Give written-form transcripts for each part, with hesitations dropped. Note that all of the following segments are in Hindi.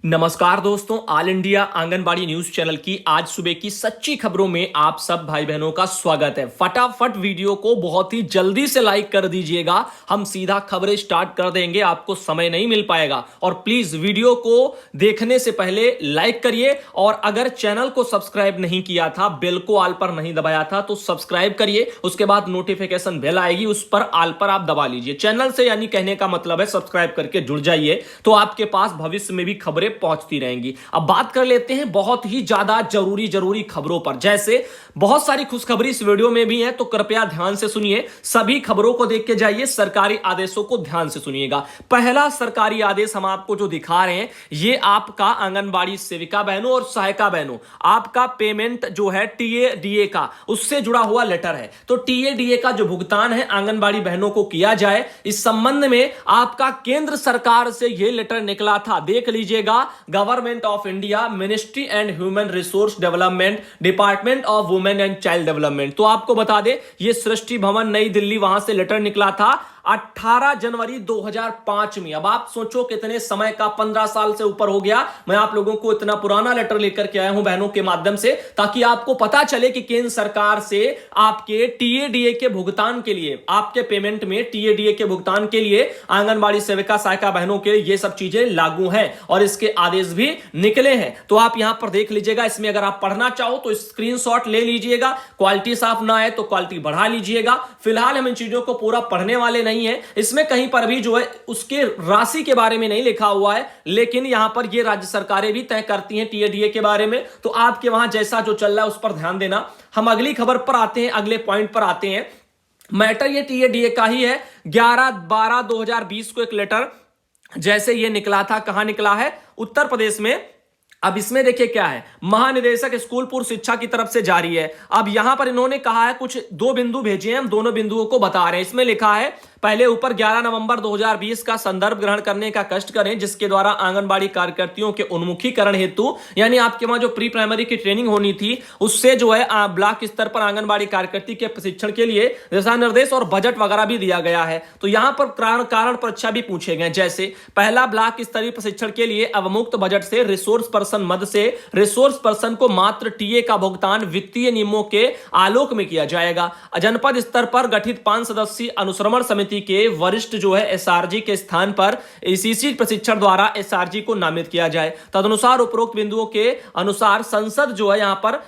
नमस्कार दोस्तों, all India anganwadi news channel की आज सुबह की सच्ची खबरों में आप सब भाई बहनों का स्वागत है। फटाफट वीडियो को बहुत ही जल्दी से लाइक कर दीजिएगा। हम सीधा खबरें स्टार्ट कर देंगे, आपको समय नहीं मिल पाएगा। और प्लीज वीडियो को देखने से पहले लाइक करिए, और अगर चैनल को सब्सक्राइब नहीं किया था, बेल को ऑल पर नहीं दबाया था तो सब्सक्राइब करिए। उसके बाद नोटिफिकेशन बेल आएगी, उस पर ऑल पर आप दबा लीजिए। चैनल से यानी कहने का मतलब है सब्सक्राइब करके जुड़ जाइए, तो आपके पास भविष्य में भी खबरें पहुंचती रहेंगी। अब बात कर लेते हैं बहुत ही ज्यादा जरूरी खबरों पर। जैसे बहुत सारी खुशखबरी इस वीडियो में भी है, तो कृपया ध्यान से सुनिए। सभी खबरों को देख के जाइए, सरकारी आदेशों को ध्यान से सुनिएगा। पहला सरकारी आदेश हम आपको जो दिखा रहे हैं, ये आपका आंगनबाड़ी सेविका बहनों और सहायिका बहनों, आपका पेमेंट जो है टीएडीए का, उससे जुड़ा हुआ लेटर है। तो टीएडीए का जो भुगतान है आंगनबाड़ी बहनों को किया जाए, इस संबंध में आपका केंद्र सरकार से यह लेटर निकला था। देख लीजिएगा, government of India, ministry and human resource development, department of women and child development. तो आपको बता दें, यह सृष्टि भवन नई दिल्ली, वहां से लेटर निकला था 18 जनवरी 2005 में। अब आप सोचो कितने समय का, 15 साल से ऊपर हो गया। मैं आप लोगों को इतना पुराना लेटर लेकर के आया हूं बहनों के माध्यम से, ताकि आपको पता चले कि केंद्र सरकार से आपके टीएडीए के भुगतान के लिए, आपके पेमेंट में टीएडीए के भुगतान के लिए आंगनबाड़ी सेविका सहायिका बहनों के लिए ये सब चीजें लागू हैं और इसके आदेश भी निकले हैं। तो आप यहां पर देख लीजिएगा। इसमें अगर आप पढ़ना चाहो तो स्क्रीनशॉट ले लीजिएगा। क्वालिटी साफ ना है तो क्वालिटी बढ़ा लीजिएगा। फिलहाल हम इन चीजों को पूरा पढ़ने वाले नहीं है। इसमें कहीं पर भी जो है उसके राशि के बारे में नहीं लिखा हुआ है, लेकिन यहां पर ये राज्य सरकारें भी तय करती हैं टीएडीए के बारे में। तो आपके वहां जैसा जो चल रहा है उस पर ध्यान देना। हम अगली खबर पर आते हैं, अगले पॉइंट पर आते हैं। मैटर ये टीएडीए का ही है। 11/12/2020 को एक लेटर जैसे ये निकला था, कहां निकला है? उत्तर प्रदेश में। अब इसमें देखिए क्या है, महानिदेशक स्कूल पूर्व शिक्षा की तरफ से जारी है। अब यहां पर इन्होंने कहा है, कुछ दो बिंदु भेजे हैं, हम दोनों बिंदुओं को बता रहे हैं। इसमें लिखा है, पहले ऊपर 11 नवंबर 2020 का संदर्भ ग्रहण करने का कष्ट करें, जिसके द्वारा आंगनबाड़ी कार्यकर्तियों के उन्मुखीकरण हेतु, यानी आपके वहां जो प्री प्राइमरी की ट्रेनिंग होनी थी, उससे जो है ब्लॉक स्तर पर आंगनबाड़ी कार्यकर्ती के प्रशिक्षण के लिए दिशा निर्देश और बजट वगैरह भी दिया गया है। तो यहां पर कारण परीक्षा भी पूछे गए। जैसे पहला, ब्लॉक स्तरीय प्रशिक्षण के लिए अवमुक्त बजट से रिसोर्स पर्सन मद से रिसोर्स पर्सन को मात्र टीए का भुगतान वित्तीय नियमों के आलोक में किया जाएगा। जनपद स्तर पर गठित 5 सदस्यीय अनुश्रवण समिति के वरिष्ठ जो है एसआरजी के स्थान पर एसीसी प्रशिक्षण द्वारा एसआरजी को नामित किया जाए। तदनुसार उपरोक्त बिंदुओं के अनुसार संसद जो है यहां पर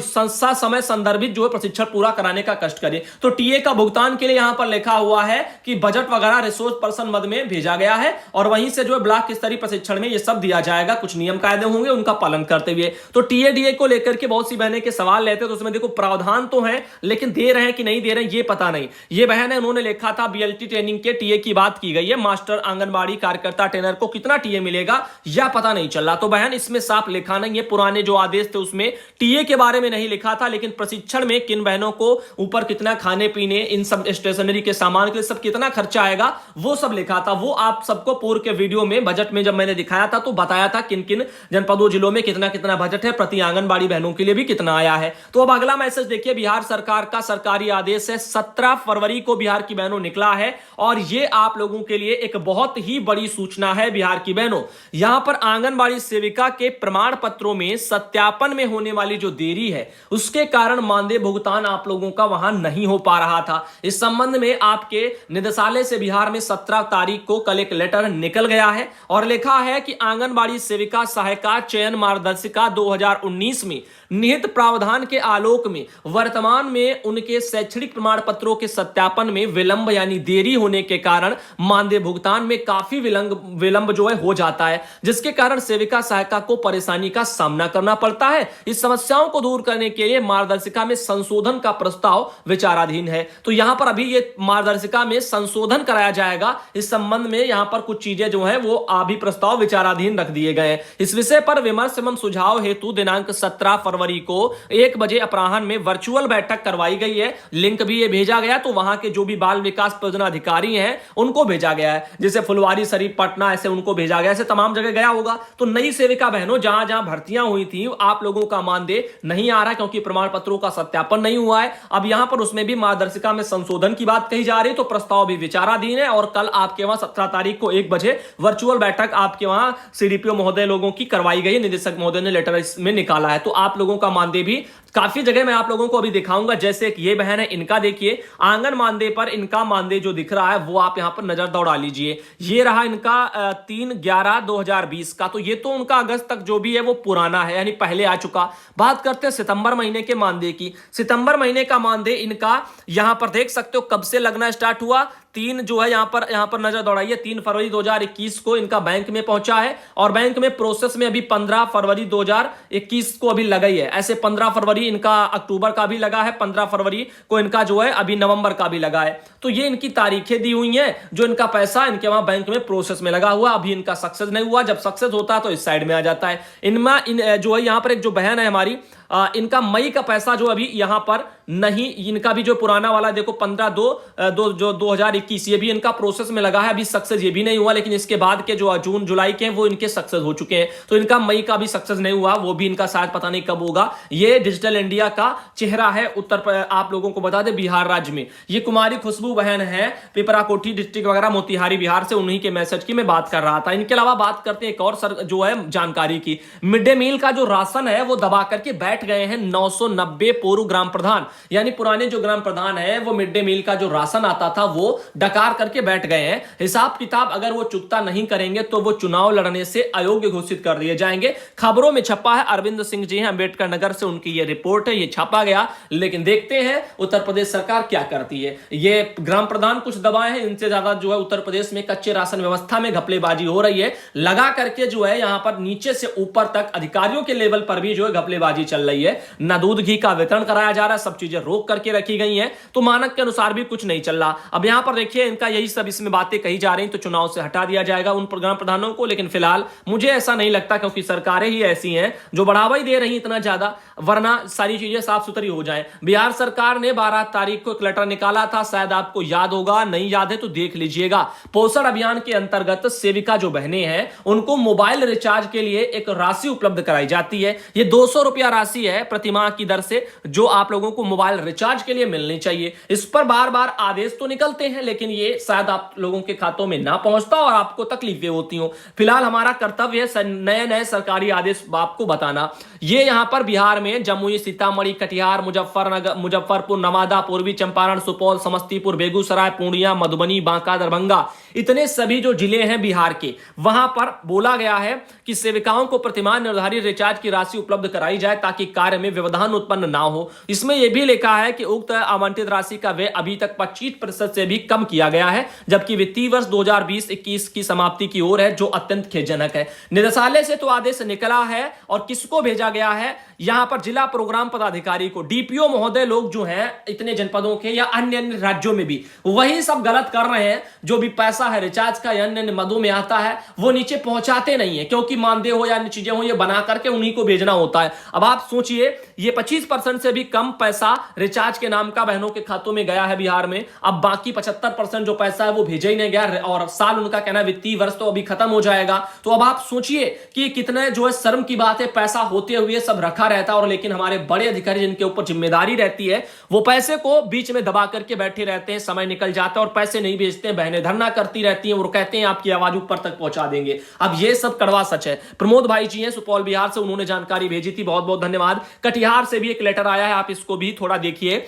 संस्था समय संदर्भित जो है प्रशिक्षण पूरा कराने का कष्ट करे। तो टीए का भुगतान के लिए यहां पर लिखा हुआ है कि बजट वगैरह रिसोर्स पर्सन मद में भेजा गया है, और वहीं से जो है ब्लॉक स्तरीय प्रशिक्षण में ये सब दिया जाएगा। कुछ नियम कायदे होंगे, उनका पालन करते हुए। तो टीएडीए को लेकर के बहुत सी बहनें के सवाल लेते हैं, तो उसमें देखो प्रावधान तो है, लेकिन दे रहे हैं कि नहीं दे रहे हैं ये पता नहीं। ये बहन है, उन्होंने लिखा था बीएलटी ट्रेनिंग के टीए की बात की गई है। मास्टर आंगनबाड़ी कार्यकर्ता ट्रेनर को कितना टीए मिलेगा या पता नहीं चल रहा। तो बहन इसमें साफ लिखा नहीं है। पुराने जो आदेश थे उसमें टीए के बारे में नहीं लिखा था, लेकिन प्रशिक्षण में किन बहनों को ऊपर कितना खाने पीने, इन सब स्टेशनरी के सामान के लिए सब कितना खर्चा आएगा, वो सब लिखा था। वो आप सबको पूर्व के वीडियो में बजट में जब मैंने दिखाया था तो बताया था किन किन जनपदों जिलों में कितना कितना बजट है, प्रति आंगनबाड़ी बहनों के लिए भी कितना आया है। तो अब अगला मैसेज देखिए, बिहार सरकार का सरकारी आदेश है। 17 फरवरी को बिहार की बहनों निकला है, और ये आप लोगों के लिए एक बहुत ही बड़ी सूचना है। बिहार की बहनों, यहां पर आंगनबाड़ी सेविका के प्रमाण पत्रों में सत्यापन में होने वाली जो देरी है, उसके कारण मानदेय भुगतान आप लोगों का वहां नहीं हो पा रहा था। इस संबंध में आपके निदेशालय से बिहार में 17 तारीख को कल एक लेटर निकल गया है, और लिखा है कि आंगनबाड़ी सेविका सहायिका चयन मार्गदर्शिका 2019 में निहित प्रावधान के आलोक में वर्तमान में उनके शैक्षणिक प्रमाण पत्रों के सत्यापन में विलंब यानी देरी होने के कारण मानदेय भुगतान में काफी विलंब जो है हो जाता है, जिसके कारण सेविका सहायिका को परेशानी का सामना करना पड़ता है। इस समस्याओं को दूर करने के लिए मार्गदर्शिका में संशोधन का प्रस्ताव विचाराधीन है। तो यहां पर अभी ये मार्गदर्शिका में संशोधन कराया जाएगा। इस संबंध में यहां पर कुछ चीजें जो है वो अभी प्रस्ताव विचाराधीन रख दिए गए हैं। इस विषय पर विमर्श एवं सुझाव हेतु दिनांक 17 फरवरी को 1 बजे अपराह्न में वर्चुअल बैठक करवाई गई है। लिंक भी ये भेजा गया, तो वहां के जो भी बाल विकास योजना अधिकारी हैं उनको भेजा गया है, जैसे फुलवारी शरीफ, पटना, ऐसे उनको भेजा गया, ऐसे तमाम जगह गया होगा। तो नई सेविका बहनों, जहां जहां भर्तियां हुई थी आप लोगों का मानदेय नहीं आ रहा क्योंकि प्रमाण पत्रों का सत्यापन नहीं हुआ है। अब यहां पर उसमें भी मार्गदर्शिका में संशोधन की बात कही जा रही है, तो प्रस्ताव भी विचाराधीन है और कल आपके वहां 17 तारीख को 1 बजे वर्चुअल बैठक आपके वहां सीडीपीओ महोदय लोगों की करवाई गई है। निदेशक महोदय ने लेटर इसमें निकाला है, तो आप लोगों का मानदेय भी काफी जगह मैं आप लोगों को अभी दिखाऊंगा। जैसे कि ये बहन है, इनका देखिए आंगन मानदेय पर इनका मानदेय जो दिख रहा है वो आप यहां पर नजर दौड़ा लीजिए। ये रहा इनका 3/11/2020 का, तो ये तो उनका अगस्त तक जो भी है वो पुराना है, यानी पहले आ चुका। बात करते हैं सितंबर महीने के मानदेय की। सितंबर महीने का मानदेय इनका यहां पर देख सकते हो कब से लगना स्टार्ट हुआ। 3 जो है यहां पर नजर दौड़ाइए, 3 फरवरी 2021 को इनका बैंक में पहुंचा है और बैंक में प्रोसेस में अभी 15 फरवरी 2021 को अभी लगा ही है। ऐसे 15 फरवरी इनका अक्टूबर का भी लगा है, 15 फरवरी को इनका जो है अभी नवंबर का भी लगा है। तो ये इनकी तारीखें दी हुई हैं, जो इनका पैसा इनके वहां बैंक में प्रोसेस में लगा हुआ, अभी इनका सक्सेस नहीं हुआ। जब सक्सेस होता है तो इस साइड में आ जाता है। जो है यहां पर एक जो बहन है हमारी, इनका मई का पैसा जो अभी यहां पर नहीं, इनका भी जो पुराना वाला देखो 15/2/2021 ये भी इनका प्रोसेस में लगा है, अभी सक्सेस ये भी नहीं हुआ। लेकिन इसके बाद के जो जून जुलाई के हैं वो इनके सक्सेस हो चुके हैं, तो इनका मई का भी सक्सेस नहीं हुआ, वो भी इनका शायद पता नहीं कब होगा। ये डिजिटल इंडिया का चेहरा है आप लोगों को बता दें बिहार राज्य में। ये कुमारी खुशबू बहन है, पिपराकोठी डिस्ट्रिक्ट वगैरह मोतिहारी बिहार से, उन्हीं के मैसेज की मैं बात कर रहा था। इनके अलावा बात करते हैं एक और जो है जानकारी की। मिड डे मील का जो राशन है वो दबा करके बैठ गए हैं 990 पूर्व ग्राम प्रधान, यानी पुराने जो ग्राम प्रधान है वो मिड डे मील का जो राशन आता था वो डकार करके बैठ गए हैं। हिसाब किताब अगर वो चुकता नहीं करेंगे तो वो चुनाव लड़ने से अयोग्य घोषित कर दिए जाएंगे। खबरों में छपा है, अरविंद सिंह जी हैं अंबेडकर नगर से, उनकी ये रिपोर्ट है, ये छापा गया। लेकिन देखते हैं उत्तर प्रदेश सरकार क्या करती है। ये ग्राम प्रधान कुछ दबाए हैं, इनसे ज्यादा जो है उत्तर प्रदेश में कच्चे राशन व्यवस्था में घपलेबाजी हो रही है। लगा करके जो है यहां पर नीचे से ऊपर तक अधिकारियों के लेवल पर भी जो है घपलेबाजी चल रही है। न दूध घी का वितरण कराया जा रहा है, सब चीजें रोक करके रखी गई हैं, तो मानक के अनुसार भी कुछ नहीं चल रहा। अब यहां पर देखिए इनका यही सब इसमें बातें कही जा रही, तो चुनाव से हटा दिया जाएगा उन ग्राम प्रधानों को। लेकिन फिलहाल मुझे ऐसा नहीं लगता, क्योंकि सरकारें ही ऐसी हैं जो बढ़ावा ही दे रही इतना ज्यादा, वरना सारी चीजें साफ सुथरी हो जाएं। बिहार सरकार ने 12 तारीख को एक लेटर निकाला था, शायद आपको याद होगा, नहीं याद है तो देख लीजिएगा। पोषण अभियान के अंतर्गत सेविका जो बहनें हैं उनको मोबाइल रिचार्ज के लिए एक राशि उपलब्ध कराई जाती है। ये 200 रुपया राशि है प्रतिमाह की दर से, जो आप लोगों को मोबाइल रिचार्ज के लिए मिलनी चाहिए। इस पर बार बार आदेश तो निकलते हैं, लेकिन ये शायद आप लोगों के खातों में ना पहुंचता और आपको तकलीफें होती हो। फिलहाल हमारा कर्तव्य है नए नए सरकारी आदेश आपको बताना। ये यहां पर बिहार में जमुई, सीतामढ़ी, कटिहार, मुजफ्फरपुर, नवादा, पूर्वी चंपारण, सुपौल, समस्तीपुर, बेगूसराय, पूर्णिया, मधुबनी, बांका, दरभंगा, इतने सभी जो जिले हैं बिहार के, वहां पर बोला गया है कि सेविकाओं को प्रतिमाह निर्धारित रिचार्ज की राशि उपलब्ध कराई जाए ताकि कार्य में व्यवधान उत्पन्न ना हो। इसमें यह भी लिखा है कि उक्त आवंटित राशि का व्यय अभी तक 25% से भी कम किया गया है, जबकि वित्तीय वर्ष 2020-21 की समाप्ति की ओर है, जो अत्यंत खेदजनक है। निदेशालय से तो आदेश निकला है और किसको भेजा गया है, यहां पर जिला प्रोग्राम पदाधिकारी को। डीपीओ महोदय लोग जो हैं इतने जनपदों के या अन्य राज्यों में भी वही सब गलत कर रहे हैं। जो भी पैसा है रिचार्ज का या अन्य मदों में आता है वो नीचे पहुंचाते नहीं है, क्योंकि मानदेय हो या अन्य चीजें हो, ये बना करके उन्हीं को भेजना होता है। अब आप सोचिए, ये 25% से भी कम पैसा रिचार्ज के नाम का बहनों के खातों में गया है बिहार में। अब बाकी 75% जो पैसा है वो भेजा ही नहीं गया, और साल उनका कहना वित्तीय वर्ष तो अभी खत्म हो जाएगा। तो अब आप सोचिए कि कितने जो है शर्म की बात है, पैसा होते हुए सब रखा रहता है, और लेकिन हमारे बड़े अधिकारी जिनके ऊपर जिम्मेदारी रहती है वो पैसे को बीच में दबा करके बैठे रहते हैं। समय निकल जाता है और पैसे नहीं भेजते हैं, बहनें धरना करती रहती हैं और कहते हैं आपकी आवाज ऊपर तक पहुंचा देंगे। अब ये सब कड़वा सच है। प्रमोद भाई जी हैं सुपौल बिहार से, उन्होंने जानकारी भेजी थी, बहुत बहुत धन्यवाद। कटिहार से भी एक लेटर आया है, आप इसको भी थोड़ा देखिए।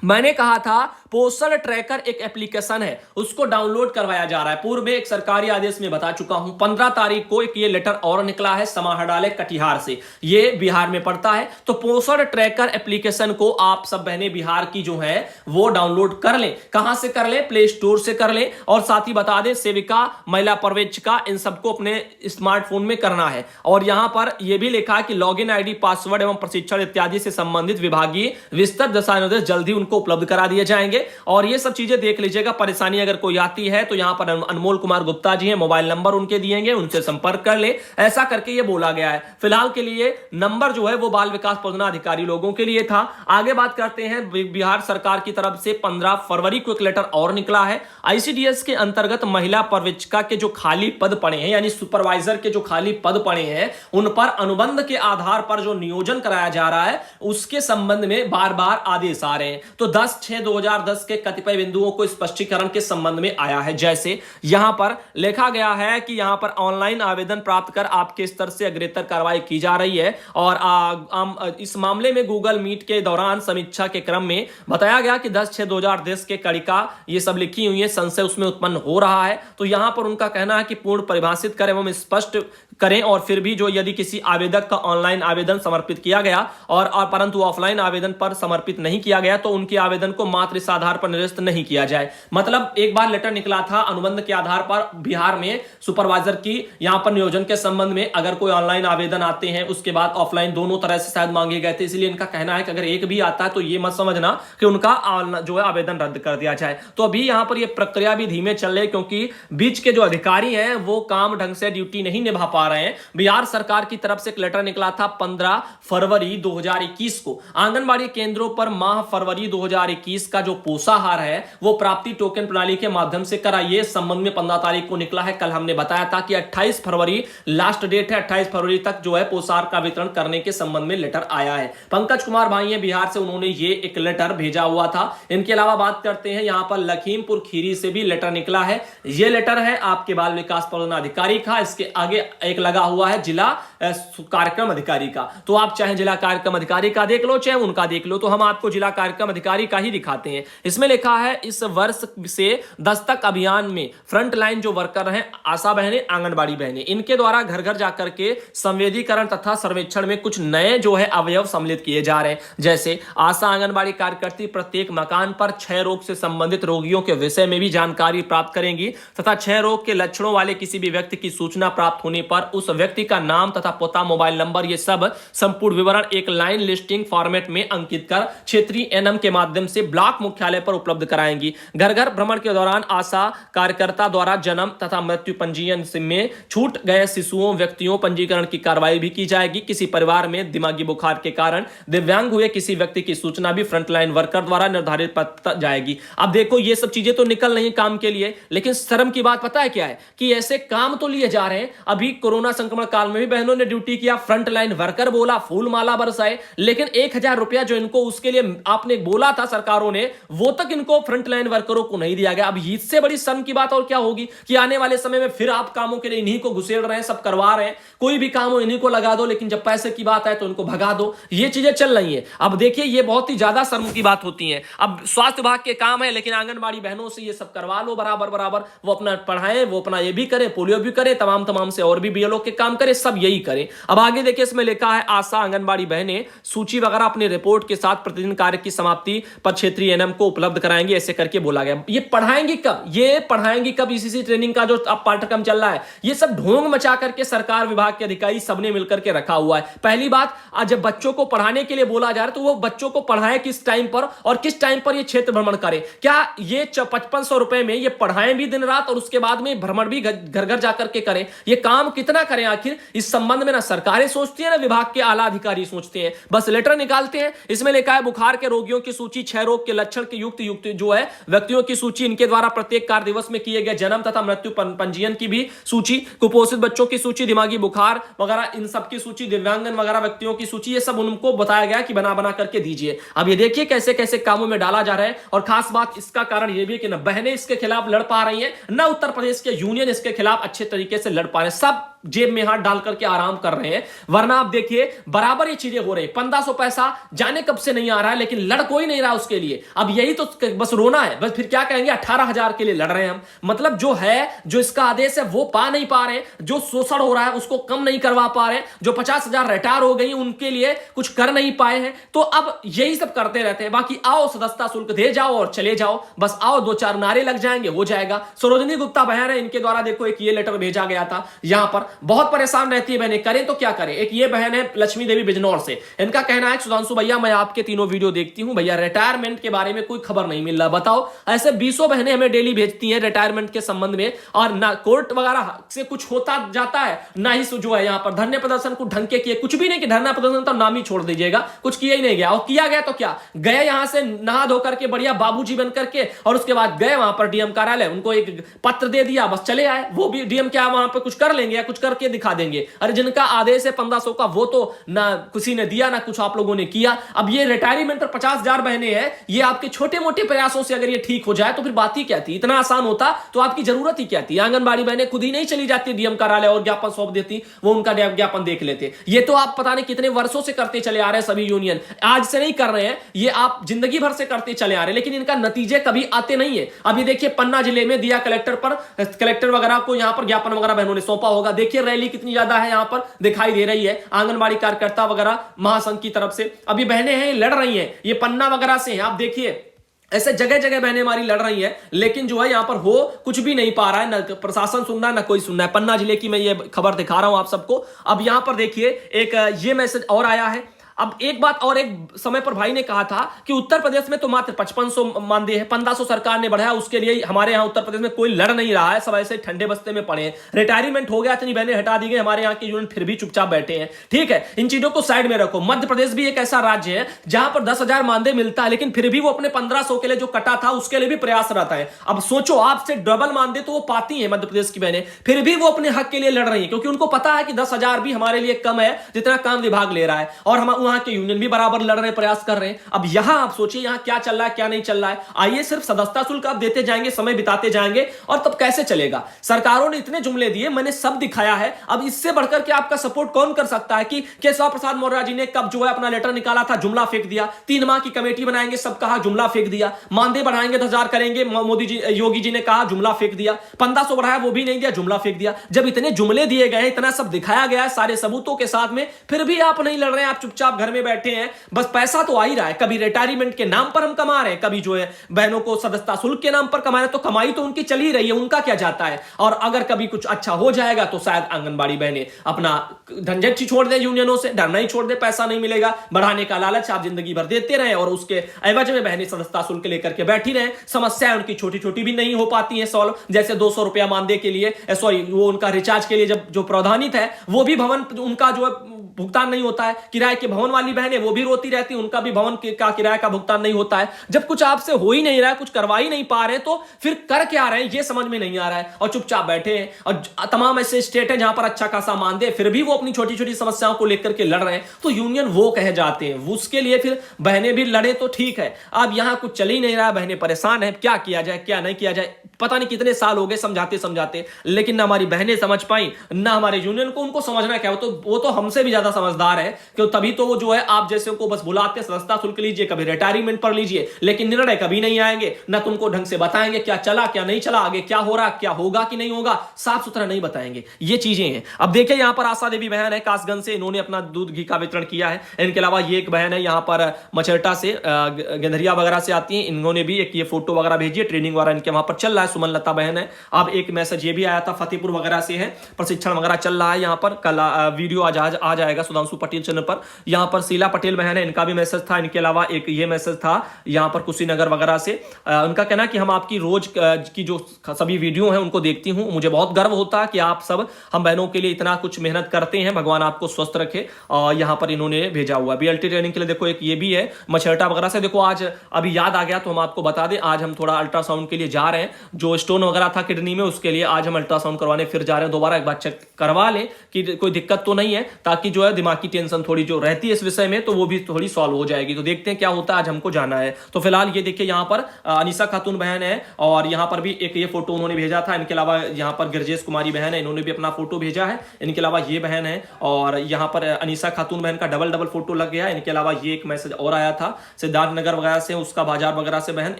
मैंने कहा था पोषण ट्रैकर एक एप्लीकेशन है, उसको डाउनलोड करवाया जा रहा है। पूर्व में एक सरकारी आदेश में बता चुका हूं। 15 तारीख को एक ये लेटर और निकला है समाहरणालय कटिहार से, ये बिहार में पड़ता है। तो पोषण ट्रैकर एप्लीकेशन को आप सब बहनें बिहार की जो है वो डाउनलोड कर लें। कहां से कर लें? प्ले स्टोर से कर लें। और साथ ही बता दें, सेविका, महिला पर्यवेक्षिका, इन सबको अपने स्मार्टफोन में करना है। और यहां पर यह भी लिखा है कि लॉगिन आईडी, पासवर्ड एवं प्रशिक्षण इत्यादि से संबंधित विभागीय विस्तृत दिशा निर्देश जल्द ही उनको उपलब्ध करा दिए जाएंगे। और ये सब चीजें देख लीजिएगा, परेशानी अगर कोई आती है तो यहां पर अनमोल कुमार गुप्ता जी हैं, मोबाइल नंबर उनके दिएंगे, उनसे संपर्क कर ले, ऐसा करके ये बोला गया है। फिलहाल के लिए नंबर जो है वो बाल विकास परियोजना अधिकारी लोगों के लिए था। आगे बात करते हैं, बिहार सरकार की तरफ से 15 फरवरी को एक लेटर और निकला है। आईसीडीएस के अंतर्गत महिला पर्यवेक्षिका के जो खाली पद पड़े हैं, यानी सुपरवाइजर के जो खाली पद पड़े हैं, उन पर अनुबंध के आधार पर जो नियोजन कराया जा रहा है उसके संबंध में बार बार आदेश आ रहे हैं। तो 10/6/2010 के कतिपय बिंदुओं को स्पष्टीकरण के संबंध में आया है। जैसे यहां पर लिखा गया है कि यहां पर ऑनलाइन आवेदन प्राप्त कर आपके स्तर से अग्रेतर कार्रवाई की जा रही है। और इस मामले में गूगल मीट के दौरान समीक्षा के क्रम में बताया गया कि 10/6/2010 के कड़िका ये सब लिखी हुई है, संशय उसमें उत्पन्न हो रहा है। तो यहां पर उनका कहना है कि पूर्ण परिभाषित करें एवं स्पष्ट करें। और फिर भी जो यदि किसी आवेदक का ऑनलाइन आवेदन समर्पित किया गया और परंतु ऑफलाइन आवेदन पर समर्पित नहीं किया गया तो उनके आवेदन को मात्र इस आधार पर निरस्त नहीं किया जाए। मतलब एक बार लेटर निकला था अनुबंध के आधार पर बिहार में सुपरवाइजर की यहां पर नियोजन के संबंध में, अगर कोई ऑनलाइन आवेदन आते हैं उसके बाद ऑफलाइन दोनों तरह से शायद मांगे गए थे। इसलिए इनका कहना है कि अगर एक भी आता है तो ये मत समझना कि उनका जो है आवेदन रद्द कर दिया जाए। तो अभी यहां पर ये प्रक्रिया भी धीमे चल रही है क्योंकि बीच के जो अधिकारी हैं वो काम ढंग से ड्यूटी नहीं निभा पा रहे हैं। बिहार सरकार की तरफ से एक लेटर निकला था 15 फरवरी 2021 को। आंगनबाड़ी केंद्रों पर माह फरवरी 2021 का जो पोषाहार है वो प्राप्ति टोकन प्रणाली के माध्यम से कराइए। इस संबंध में 15 तारीख को निकला है। कल हमने बताया था कि 28 फरवरी लास्ट डेट है, 28 फरवरी तक जो है पोषाहार का वितरण करने के संबंध में लेटर आया है। पंकज कुमार भाई हैं बिहार से, उन्होंने ये एक लेटर भेजा हुआ था। इनके अलावा बात करते हैं यहां पर लखीमपुर खीरी से भी लेटर निकला है। ये लेटर है आपके बाल विकास परियोजना अधिकारी का, इसके आगे एक लगा हुआ है जिला कार्यक्रम अधिकारी का। तो आप चाहे जिला कार्यक्रम अधिकारी का देख लो चाहे उनका देख लो, तो हम आपको जिला कार्यक्रम अधिकारी का ही दिखाते हैं। इसमें लिखा है इस वर्ष से दस्तक अभियान में फ्रंट लाइन जो वर्कर हैं, आशा बहनें, आंगनबाड़ी बहनें, इनके द्वारा घर घर जाकर के संवेदीकरण तथा सर्वेक्षण में कुछ नए जो है अवयव सम्मिलित किए जा रहे हैं। जैसे आशा आंगनबाड़ी कार्यकर्ती प्रत्येक मकान पर क्षय रोग से संबंधित रोगियों के विषय में भी जानकारी प्राप्त करेंगी तथा क्षय रोग के लक्षणों वाले किसी भी व्यक्ति की सूचना प्राप्त होने पर उस व्यक्ति का नाम तथा पता, मोबाइल नंबर, ये सब संपूर्ण विवरण एक लाइन लिस्टिंग फॉर्मेट में अंकित कर क्षेत्रीय एनएम के माध्यम से ब्लॉक मुख्यालय पर उपलब्ध कराएंगी। घर घर भ्रमण के दौरान आशा कार्यकर्ता द्वारा जन्म तथा मृत्यु पंजीयन में छूट गए शिशुओं व्यक्तियों पंजीकरण की कार्रवाई भी की जाएगी। किसी परिवार में दिमागी बुखार के कारण दिव्यांग हुए किसी व्यक्ति की सूचना भी फ्रंटलाइन वर्कर द्वारा निर्धारित पता जाएगी। अब देखो ये सब चीजें तो निकल रही काम के लिए, लेकिन शर्म की बात पता है क्या है कि ऐसे काम तो लिए जा रहे हैं। अभी कोरोना संक्रमण काल में भी बहनों ने ड्यूटी किया, फ्रंटलाइन वर्कर बोला, फूल माला बरसाए, लेकिन 1000 रुपया जो इनको उसके लिए आपने बोला था सरकारों ने, वो तक इनको फ्रंटलाइन वर्करों को नहीं दिया गया। अब इससे बड़ी शर्म की बात और क्या होगी कि आने वाले समय में फिर आप कामों के लिए इन्हीं को घुसेड़ रहे हैं, सब करवा रहे हैं, कोई भी काम हो इन्हीं को लगा दो, लेकिन जब पैसे की बात है तो इनको भगा दो। ये चीजें चल रही है। अब देखिए ये बहुत ही ज्यादा शर्म की बात होती है। अब स्वास्थ्य विभाग के काम है, लेकिन आंगनबाड़ी बहनों से ये सब करवा लो बराबर बराबर। वो अपना पढ़ाएं, वो अपना ये भी करे, पोलियो भी करे, तमाम से और भी बीएलओ के काम करे, सब यही करें। अब आगे देखिए इसमें लिखा है आशा आंगनबाड़ी बहनें सूची वगैरह अपने रिपोर्ट के साथ प्रतिदिन कार्य की समाप्ति पर क्षेत्रीय एनएम को उपलब्ध कराएंगे, ऐसे करके बोला गया। ये पढ़ाएंगी कब? ये पढ़ाएंगी कब? इसी ट्रेनिंग का जो अब पाठ्यक्रम चल रहा है, ये सब ढोंग मचा करके सरकार विभाग के अधिकारी सबने मिलकर के रखा हुआ है। पहली बात, आज जब बच्चों को पढ़ाने के लिए बोला जा रहा है तो वो बच्चों को पढ़ाएं किस टाइम पर और किस टाइम पर ये क्षेत्र भ्रमण करें? क्या ये 5500 रुपए में ये पढ़ाएं भी दिन रात और उसके बाद में भ्रमण भी घर घर जाकर के करें? ये काम कितना करें आखिर? इस संबंध में ना सरकारें सोचती है ना विभाग के आला अधिकारी सोचते हैं, बस लेटर निकालते हैं। इसमें लिखा है बुखार के रोगियों की सूची, क्षय रोग के लक्षण के युक्त जो है व्यक्तियों की सूची, इनके द्वारा प्रत्येक कार्य दिवस में किए गए जन्म तथा मृत्यु पंजीयन की भी सूची, कुपोषित बच्चों की सूची, दिमागी बुखार वगैरह इन सब की सूची, दिव्यांगन वगैरह व्यक्तियों की सूची, ये सब उनको बताया गया कि बना करके दीजिए। अब ये देखिए कैसे कैसे कामों में डाला जा रहा है। और खास बात इसका कारण ये भी है कि न बहनें इसके खिलाफ लड़ पा रही हैं, न उत्तर प्रदेश के यूनियन इसके खिलाफ अच्छे तरीके से लड़ पा रहे हैं। सब जेब में हाथ डाल करके आराम कर रहे हैं, वरना आप देखिए बराबर ये चीजें हो रही है। 1500 पैसा जाने कब से नहीं आ रहा है, लेकिन लड़ कोई नहीं रहा उसके लिए। अब यही तो बस रोना है, बस फिर क्या कहेंगे 18,000 के लिए लड़ रहे हैं हम। मतलब जो है, जो इसका आदेश है वो पा नहीं पा रहे, जो शोषण हो रहा है उसको कम नहीं करवा पा रहे, जो 50,000 रिटायर हो गई उनके लिए कुछ कर नहीं पाए हैं। तो अब यही सब करते रहते हैं। बाकी आओ सदस्यता शुल्क दे जाओ और चले जाओ, बस आओ 2-4 नारे लग जाएंगे, हो जाएगा। सरोजनी गुप्ता बहन है, इनके द्वारा देखो एक ये लेटर भेजा गया था यहां पर बहुत परेशान रहती है बहनें, करें तो क्या करें। एक ये बहन है लक्ष्मी देवी बिजनौर से, इनका कहना है सुधांशु भैया मैं आपके तीनों वीडियो देखती हूं भैया, रिटायरमेंट के बारे में कोई खबर नहीं मिल रहा, बताओ। ऐसे 20 बहनें हमें डेली भेजती हैं रिटायरमेंट के संबंध में, और ना कोर्ट वगैरह से कुछ होता जाता है, ना ही जो है यहाँ पर धरने प्रदर्शन को ढंग के किए, कुछ भी नहीं कि धरना प्रदर्शन तो नाम ही छोड़ दीजिएगा, कुछ किया ही नहीं गया। और किया गया तो क्या गए, यहां से नहा धो करके बढ़िया बाबूजी बन करके, और उसके बाद गए वहां पर डीएम कार्यालय, उनको एक पत्र दे दिया, बस चले आए। वो भी डीएम क्या वहां पर कुछ कर लेंगे या कुछ करके दिखा देंगे। अरे जिनका आदेश है 1500 का, वो तो ना किसी ने दिया ना कुछ आप लोगों ने किया। अब ये रिटायरमेंट पर 50,000 बहनें हैं, ये आपके छोटे मोटे प्रयासों से अगर ये ठीक हो जाए तो फिर बात ही क्या थी, इतना आसान होता तो आपकी जरूरत ही क्या थी। आंगनबाड़ी बहनें खुद ही नहीं चली जाती डीएम कार्यालय और ज्ञापन सौंप देती, वो उनका ज्ञापन देख लेते। ये तो आप पता नहीं कितने वर्षों से करते चले आ रहे हैं सभी यूनियन, आज से नहीं कर रहे हैं, ये आप जिंदगी भर से करते चले आ रहे हैं, लेकिन इनका नतीजे कभी आते नहीं है। अब ये देखिए पन्ना जिले में दिया कलेक्टर वगैरह को यहां पर ज्ञापन वगैरह बहनों ने सौंपा होगा, देखिए रैली कितनी ज्यादा है यहां पर दिखाई दे रही है, आंगनबाड़ी कार्यकर्ता वगैरह महासंघ की तरफ से। अभी बहनें हैं लड़ रही हैं, ये पन्ना वगैरह से हैं, आप देखिए ऐसे जगह जगह बहनें हमारी लड़ रही है, लेकिन जो है यहां पर हो कुछ भी नहीं पा रहा है, ना प्रशासन सुन रहा है ना कोई सुन रहा है। पन्ना जिले की मैं ये खबर दिखा रहा हूं आप सबको। अब यहां पर देखिए एक ये मैसेज और आया है। अब एक बात और, एक समय पर भाई ने कहा था कि उत्तर प्रदेश में तो मात्र 5500 मानदेय है, 1500 सरकार ने बढ़ाया, उसके लिए हमारे यहां उत्तर प्रदेश में कोई लड़ नहीं रहा है, सब ऐसे ठंडे बस्ते में पड़े हैं। रिटायरमेंट हो गया, इतनी बहनें हटा दी गई, हमारे यहाँ के यूनियन फिर भी चुपचाप बैठे हैं। ठीक है, इन चीजों को साइड में रखो। मध्य प्रदेश भी एक ऐसा राज्य है जहां पर 10,000 मानदेय मिलता है, लेकिन फिर भी वो अपने 1500 के लिए जो कटा था उसके लिए भी प्रयास रहता है। अब सोचो, आपसे डबल मानदेय तो वो पाती है मध्य प्रदेश की बहनें, फिर भी वो अपने हक के लिए लड़ रही है, क्योंकि उनको पता है कि 10,000 भी हमारे लिए कम है जितना काम विभाग ले रहा है, और हम वहां के यूनियन भी बराबर लड़ रहे हैं, प्रयास कर रहे हैं। अब यहां आप सोचिए यहां क्या चल रहा है क्या नहीं चल रहा है। आइए सिर्फ सदस्यता शुल्क आप देते जाएंगे, समय बिताते जाएंगे, और तब कैसे चलेगा। सरकारों ने इतने जुमले दिए, मैंने सब दिखाया है, अब इससे बढ़कर के आपका सपोर्ट कौन कर सकता है। कि केशव प्रसाद मौर्य जी ने कब जो है अपना लेटर निकाला था, जुमला फेंक दिया। 3 माह की कमेटी बनाएंगे सब कहा, जुमला फेंक दिया। मानदेय बढ़ाएंगे 10,000 करेंगे, मोदी जी योगी जी ने कहा, जुमला फेंक दिया। 1500 बढ़ाया, वो भी नहीं दिया, जुमला फेंक दिया। जब इतने जुमले दिए गए, इतना सब दिखाया गया है सारे सबूतों के साथ में, फिर भी आप नहीं लड़ रहे हैं, आप चुपचाप घर में बैठे हैं। बस पैसा तो आ ही रहा है, कभी रिटायरमेंट के नाम पर हम कमा रहे हैं, कभी जो है बहनों को सदस्यता शुल्क के नाम पर कमा रहे हैं, तो कमाई तो उनकी चल ही रही है, उनका क्या जाता है। और अगर कभी कुछ अच्छा हो जाएगा तो शायद आंगनबाड़ी बहनें अपना झंझट छोड़ दे, यूनियनों से डरना ही छोड़ दे, पैसा नहीं मिलेगा, बढ़ाने का लालच आप जिंदगी भर देते रहे, और उसके एवज में बहनें सदस्यता शुल्क लेकर के बैठी रहे। समस्याएं उनकी छोटी छोटी भी नहीं हो पाती हैं सॉल्व, जैसे 200 रुपया मानदेय के लिए, सॉरी वो उनका रिचार्ज के लिए जब जो प्रावधानित है, वो भी भवन उनका जो है भुगतान नहीं होता है। किराए के भवन वाली बहनें वो भी रोती रहती, उनका भी भवन का किराए का भुगतान नहीं होता है। जब कुछ आपसे हो ही नहीं रहा है, कुछ करवा ही नहीं पा रहे, तो फिर कर क्या रहे हैं ये समझ में नहीं आ रहा है, और चुपचाप बैठे हैं। और तमाम ऐसे स्टेट हैं जहां पर अच्छा खासा मानदेय, फिर भी वो अपनी छोटी छोटी समस्याओं को लेकर के लड़ रहे हैं, तो यूनियन वो कहे जाते हैं, उसके लिए फिर बहनें भी लड़े तो ठीक है। अब यहां कुछ चल ही नहीं रहा, बहनें परेशान है, क्या किया जाए क्या नहीं किया जाए, पता नहीं कितने साल हो गए समझाते समझाते, लेकिन ना हमारी बहनें समझ पाई, ना हमारे यूनियन को, उनको समझना क्या, वो तो हमसे भी ज्यादा समझदार है, क्यों तभी तो वो जो है आप जैसे को बस बुलाते, सदस्यता शुल्क लीजिए, कभी रिटायरमेंट पर लीजिए, लेकिन निर्णय कभी नहीं आएंगे, ना तुमको ढंग से बताएंगे क्या चला क्या नहीं चला, आगे क्या हो रहा, क्या होगा कि नहीं होगा, साफ सुथरा नहीं बताएंगे। ये चीजें हैं। अब देखिए यहां पर आशा देवी बहन है कासगंज से, इन्होंने अपना दूध घी का वितरण किया है। इनके अलावा ये एक बहन है यहां पर मचरटा से, गंधरिया वगैरह से आती है, इन्होंने भी एक ये फोटो वगैरह भेजी है, ट्रेनिंग वगैरह इनके वहां पर चल रहा है, सुमन लता बहन है। अब एक मैसेज ये भी आया था फतेहपुर वगैरह से है, प्रशिक्षण वगैरह चल रहा है यहां पर, कल वीडियो आज आ जाएगा सुधांशु पटेल चैनल पर। यहां पर शीला पटेल बहन है, इनका भी मैसेज था। इनके अलावा एक ये मैसेज था यहां पर कुशीनगर वगैरह से, उनका कहना कि हम आपकी रोज की जो सभी वीडियो हैं उनको देखती हूं, मुझे बहुत गर्व होता है कि आप सब हम बहनों के लिए इतना कुछ मेहनत करते हैं, भगवान आपको स्वस्थ रखे। और यहां पर इन्होंने भेजा हुआ बीएलटी ट्रेनिंग के लिए, देखो एक ये भी है मछरटा वगैरह से। देखो आज अभी याद आ गया तो हम आपको बता दें, आज हम थोड़ा अल्ट्रासाउंड के लिए जा रहे हैं, जो स्टोन वगैरह था किडनी में, उसके लिए आज हम अल्ट्रासाउंड करवाने फिर जा रहे हैं। दोबारा एक बार चेक करवा लें कि कोई दिक्कत तो नहीं है, ताकि जो है दिमागी टेंशन थोड़ी जो रहती है इस विषय में, तो वो भी थोड़ी सॉल्व हो जाएगी। तो देखते हैं क्या होता है, आज हमको जाना है। तो फिलहाल ये देखिए यहाँ पर अनीसा खातून बहन है, और यहाँ पर भी एक ये फोटो उन्होंने भेजा था। इनके अलावा यहाँ पर गिरजेश कुमारी बहन है, इन्होंने भी अपना फोटो भेजा है। इनके अलावा ये बहन है, और यहाँ पर अनीसा खातून बहन का डबल फोटो लग गया है। इनके अलावा ये एक मैसेज और आया था सिद्धार्थनगर वगैरह से, उसका बाजार वगैरह से बहन,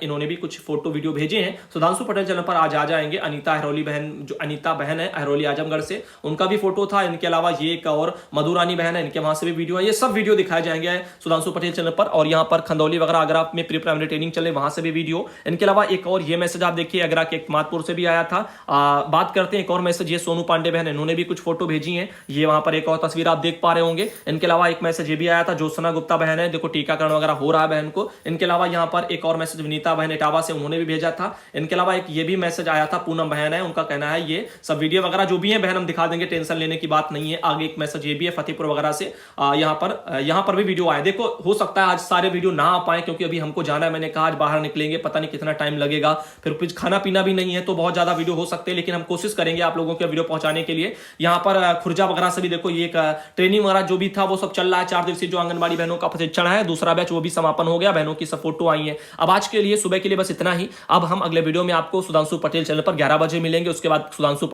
इन्होंने भी कुछ फोटो वीडियो भेजे हैं। सुधांशु पटेल चैनल पर आज आ जाएंगे। अनीता अहरोली बहन, जो अनीता बहन है अहरोली आजमगढ़ से, उनका भी फोटो था। इनके अलावा ये एक और मधुरानी बहन है, इनके वहां से भी वीडियो है। ये सब वीडियो दिखाए जाएंगे सुधांशु पटेल चैनल पर। और यहाँ पर खंदौली वगैरह अगर में प्री प्राइमरी ट्रेनिंग चले वहां से भी वीडियो। इनके अलावा एक और ये मैसेज आप देखिए, अगरा के मातपुर से भी आया था। बात करते हैं एक और मैसेज, ये सोनू पांडे बहन है, इन्होंने भी कुछ फोटो भेजी है। ये वहां पर एक और तस्वीर आप देख पा रहे होंगे। इनके अलावा एक मैसेज ये भी आया था, ज्योत्सना गुप्ता बहन है, देखो टीकाकरण वगैरह हो रहा है बहन को। इनके अलावा यहाँ पर एक और मैसेज विनीता बहन इटावा से, उन्होंने भी भेजा था। इनके अलावा एक ये भी मैसेज आया था, पूनम बहन है, उनका कहना है ये सब वीडियो वगैरह जो भी है बहन हम दिखा देंगे, टेंशन लेने की बात नहीं है। आगे एक मैसेज ये भी है फतेहपुर वगैरह से, यहाँ पर भी वीडियो आए। देखो हो सकता है आज सारे वीडियो ना आ पाए क्योंकि अभी हमको जाना है, मैंने कहा आज बाहर निकलेंगे, पता नहीं कितना टाइम लगेगा, फिर कुछ खाना पीना भी नहीं है तो बहुत ज्यादा वीडियो हो सकते हैं, लेकिन हम कोशिश करेंगे आप लोगों के वीडियो पहुंचाने के लिए। यहाँ पर खुर्जा वगैरह से भी देखो ये ट्रेनिंग वगैरह जो भी था वो सब चल रहा है। 4 दिवसीय जो आंगनबाड़ी बहनों का प्रशिक्षण है, दूसरा बैच वो भी समापन हो गया, बहनों की सब फोटो आई है। अब आज के लिए सुबह के लिए बस इतना ही। अब हम अगले वीडियो में आपको सुधांशु पटेल चैनल पर 11 बजे मिलेंगे। उसके बाद सुधांशु